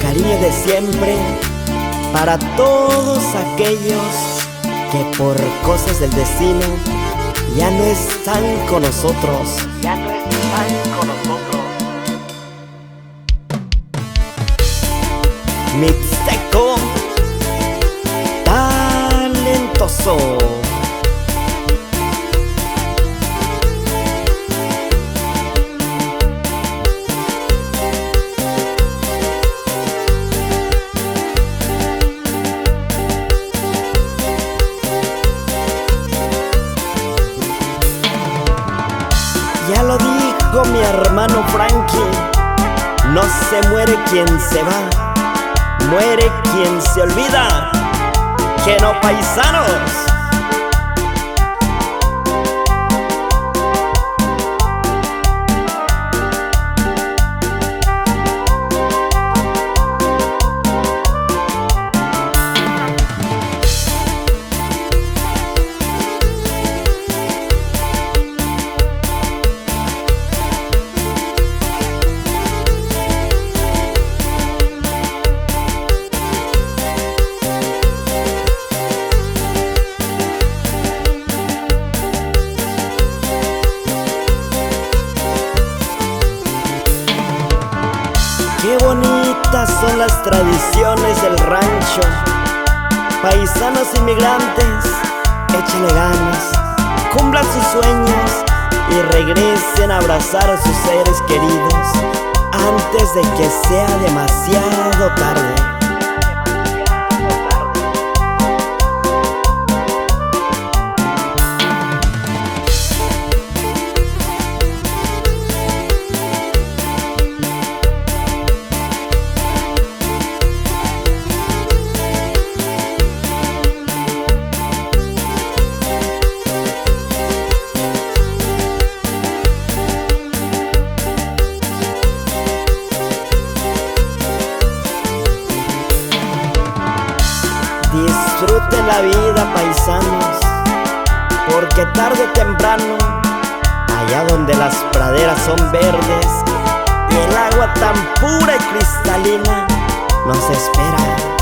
cariño de siempre para todos aquellos que por cosas del destino ya no están con nosotros. Ya no están con nosotros. Mixteco talentoso. Ya lo dijo mi hermano Frankie, no se muere quien se va, muere quien se olvida. ¿Que no, paisanos? Qué bonitas son las tradiciones del rancho. Paisanos inmigrantes, échenle ganas, cumplan sus sueños y regresen a abrazar a sus seres queridos antes de que sea demasiado tarde. Disfruten la vida, paisanos, porque tarde o temprano, allá donde las praderas son verdes y el agua tan pura y cristalina, nos espera.